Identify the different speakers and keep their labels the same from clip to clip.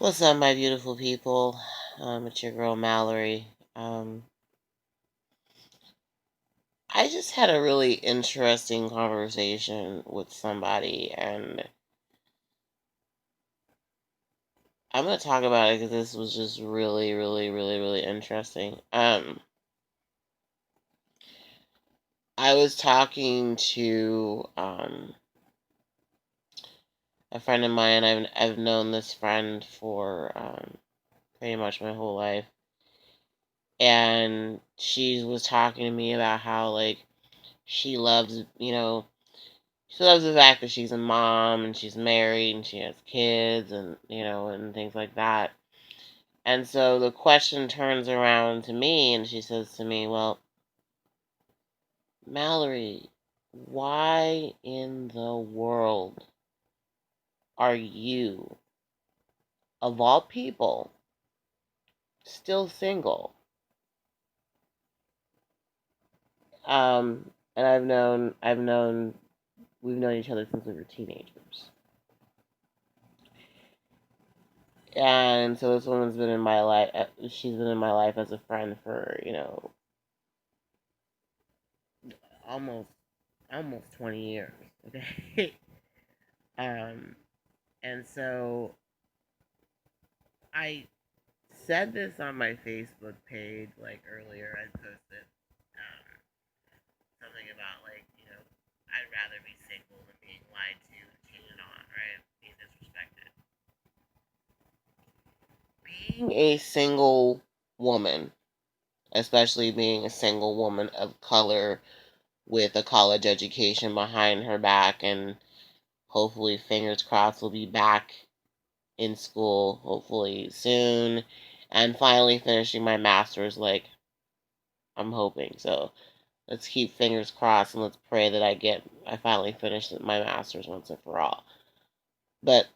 Speaker 1: What's up, my beautiful people? It's your girl Mallory. I just had a really interesting conversation with somebody, and I'm gonna talk about it because this was just really, really, really, really interesting. I was talking to a friend of mine. I've known this friend for pretty much my whole life, and she was talking to me about how she loves, she loves the fact that she's a mom and she's married and she has kids and, and things like that. And so the question turns around to me and she says to me, well, Mallory, why in the world are you, of all people, still single? And we've known each other since we were teenagers. And so this woman's been in my life. She's been in my life as a friend for almost 20 years. Okay. um, and so I said this on my Facebook page like earlier. I posted something about I'd rather be single than being lied to and cheated on, right? Being disrespected. Being a single woman, especially being a single woman of color with a college education behind her back, and hopefully, fingers crossed, will be back in school hopefully soon, and finally finishing my master's, I'm hoping. So let's keep fingers crossed and let's pray that I finally finish my master's once and for all. But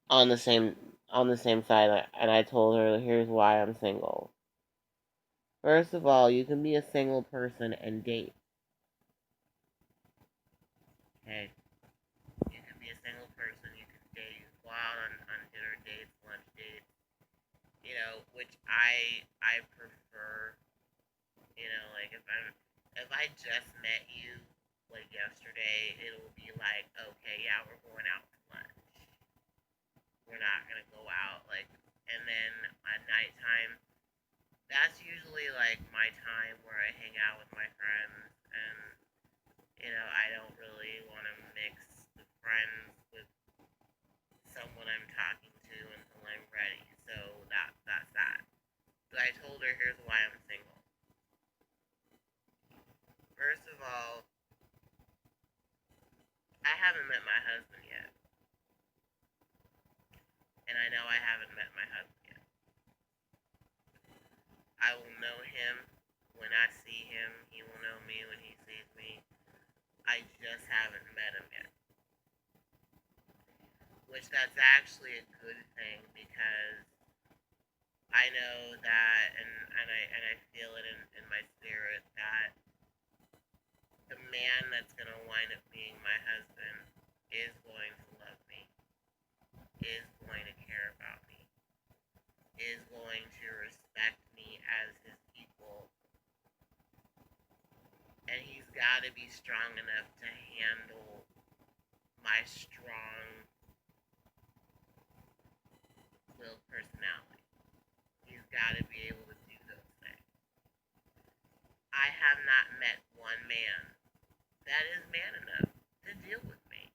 Speaker 1: on the same side, and I told her, here's why I'm single. First of all, you can be a single person and date. Okay, you can be a single person, you can date, go out on dinner dates, lunch dates, which I prefer. If I just met you yesterday, it'll be like, okay, yeah, we're going out to lunch. We're not gonna go out and then at nighttime, that's usually my time where I hang out with my friends, and I don't really want to mix the friends with someone I'm talking to until I'm ready. So that's that. But I told her, here's why I'm single. First of all, I haven't met my husband yet. And I know I haven't met my husband yet. I will know him when I see him. He will know me when he sees me. I just haven't met him yet. Which that's actually a good thing, because I know that, and I feel it in my spirit, that the man that's going to wind up being my husband is going to love me, is going to care about me, is going to respect me as his equal, and he's got to be strong enough to handle my strong-willed personality. He's got to be able to do those things. I have not met one man that is man enough to deal with me.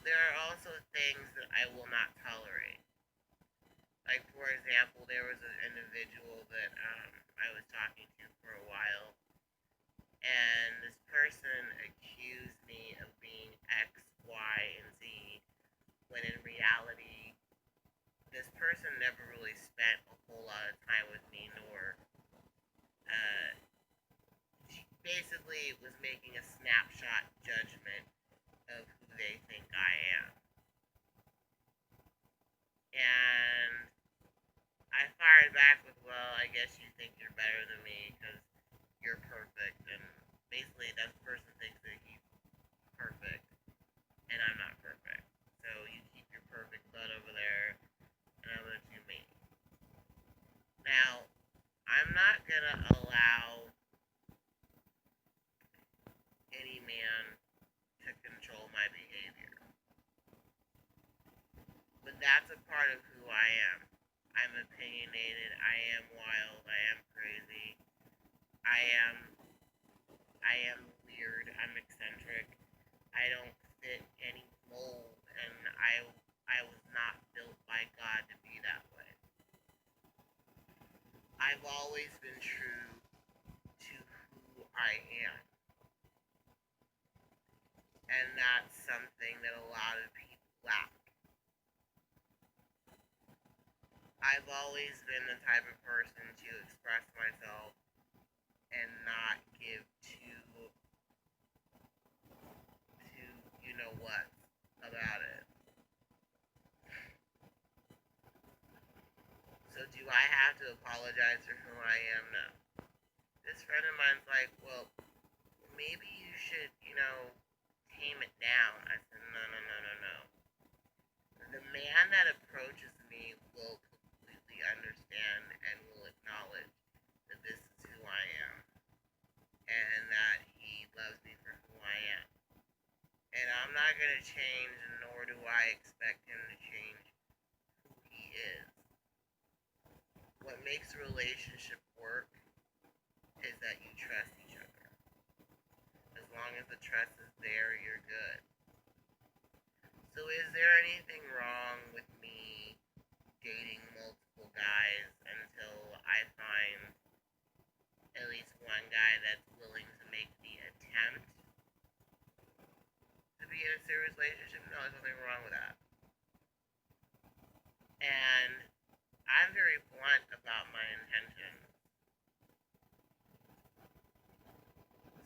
Speaker 1: There are also things that I will not tolerate. Like, for example, there was an individual that I was talking to for a while, and this person accused me of being X, Y, and Z, when in reality, this person never really spent a whole lot of time with me, nor she basically was making a snapshot judgment of who they think I am. And I fired back with, well, I guess you think you're better than me because you're perfect. And basically, that person thinks that he's perfect, and I'm not perfect. That's a part of who I am. I'm opinionated. I am wild. I am crazy. I am. I am weird. I'm eccentric. I don't fit any mold, and I was not built by God to be that way. I've always been true to who I am, and that's something that a lot of people lack. I've always been the type of person to express myself and not give to you know what about it. So do I have to apologize for who I am? No. This friend of mine's like, well, maybe you should, tame it down. I said, no, no, no, no, no. The man that approaches me will completely understand and will acknowledge that this is who I am and that he loves me for who I am. And I'm not going to change, nor do I expect him to change who he is. What makes a relationship work is that you trust each other. As long as the trust is there, you're good. So is there anything wrong with me dating multiple guys until I find at least one guy that's willing to make the attempt to be in a serious relationship? No, there's nothing wrong with that. And I'm very blunt about my intentions.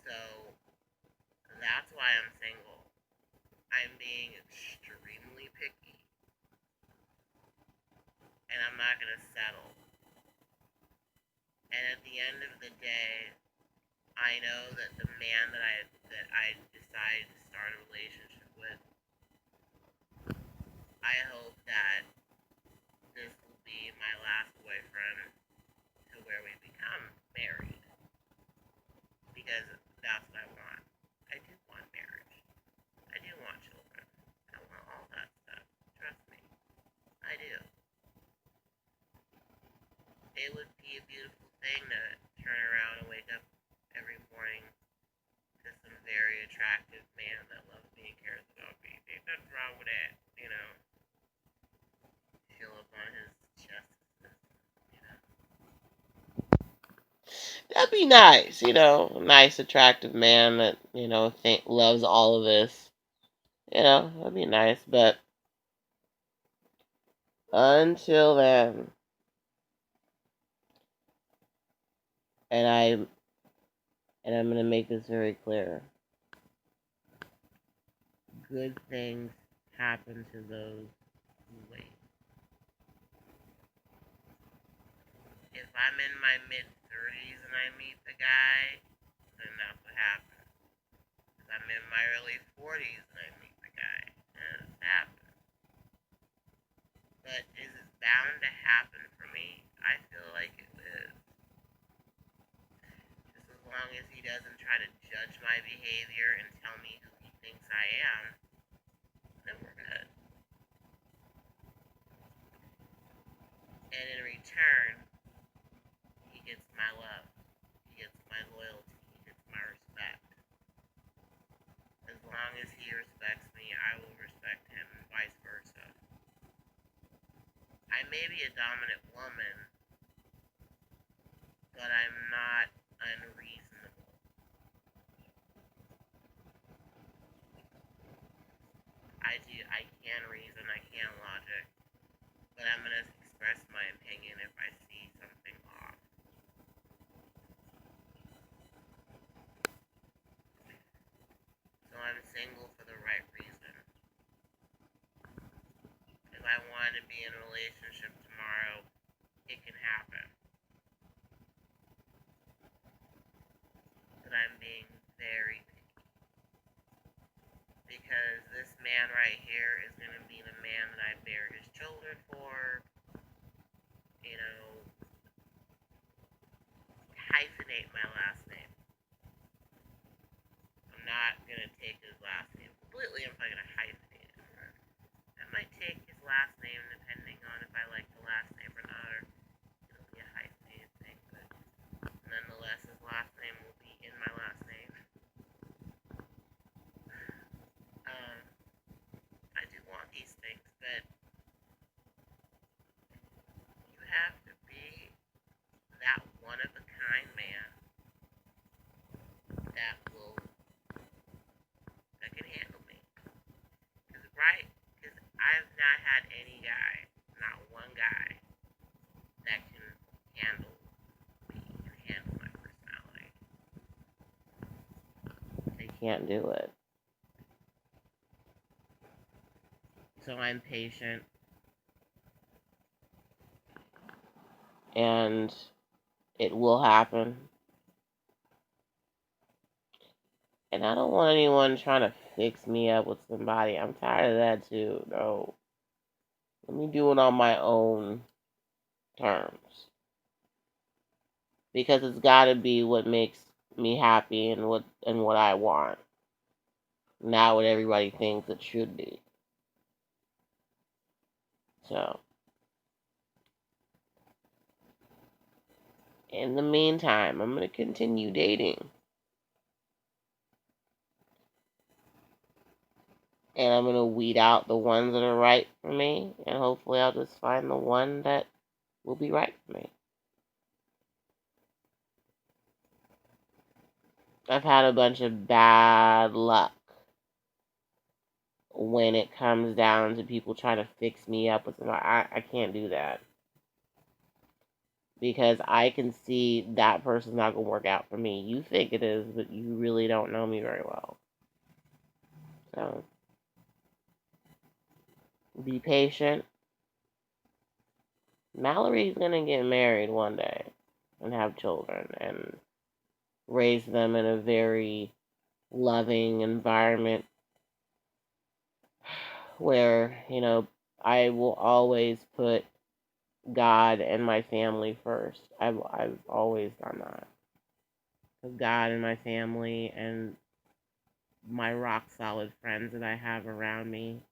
Speaker 1: So that's why I'm single. I'm being extremely picky. And I'm not going to settle. And at the end of the day, I know that the man that I decide to start a relationship with, I hope that this will be my last boyfriend to where we become married. Because that's what I want. I do want marriage. I do want children. I want all that stuff. Trust me. I do. It would be a beautiful thing to turn around and wake up every morning to some very attractive man that loves me and cares about me. Ain't nothing wrong with that, Feel up on his chest, you know. That'd be nice, nice, attractive man that, loves all of this. That'd be nice, but until then, and I'm gonna make this very clear. Good things happen to those who wait. If I'm in my mid-30s and I meet the guy, then that's what happens. If I'm in my early 40s and I meet the guy, then it's happened. But is it bound to happen for me? I feel like it is. Just as long as he doesn't try to judge my behavior and tell me who he thinks I am, then we're good. And in return, he gets my love. He gets my loyalty. He gets my respect. As long as he respects me, I will respect him, and vice versa. I may be a dominant woman, but I'm not unreasonable. I can reason, I can logic, but I'm gonna express my opinion if I see something off. So I'm single for the right reason. If I want to be in a relationship tomorrow, it can happen. But I'm being very picky. Because this man right here is going to be the man that I bear his children for. Hyphenate my last name. I'm not going to take his last name completely. I'm not going to hyphenate it. I might take his last name But you have to be that one of a kind man that will that can handle me. Cause right, cause I've not had any guy, not one guy that can handle me and handle my personality. They can't do it. So I'm patient and it will happen. And I don't want anyone trying to fix me up with somebody. I'm tired of that too. No. Let me do it on my own terms. Because it's gotta be what makes me happy and what I want. Not what everybody thinks it should be. So in the meantime, I'm gonna continue dating. And I'm gonna weed out the ones that are right for me, and hopefully I'll just find the one that will be right for me. I've had a bunch of bad luck when it comes down to people trying to fix me up with somebody. I can't do that. Because I can see that person's not gonna work out for me. You think it is, but you really don't know me very well. So be patient. Mallory's gonna get married one day and have children and raise them in a very loving environment where, I will always put God and my family first. I've always done that. God and my family and my rock solid friends that I have around me.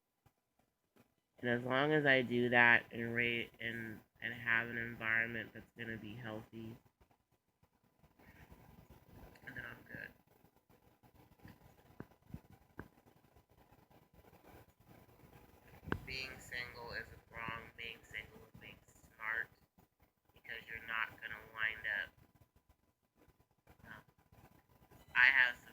Speaker 1: And as long as I do that and rate and have an environment that's gonna be healthy, then I'm good. Being single isn't wrong. Being single is being smart because you're not gonna wind up. I have some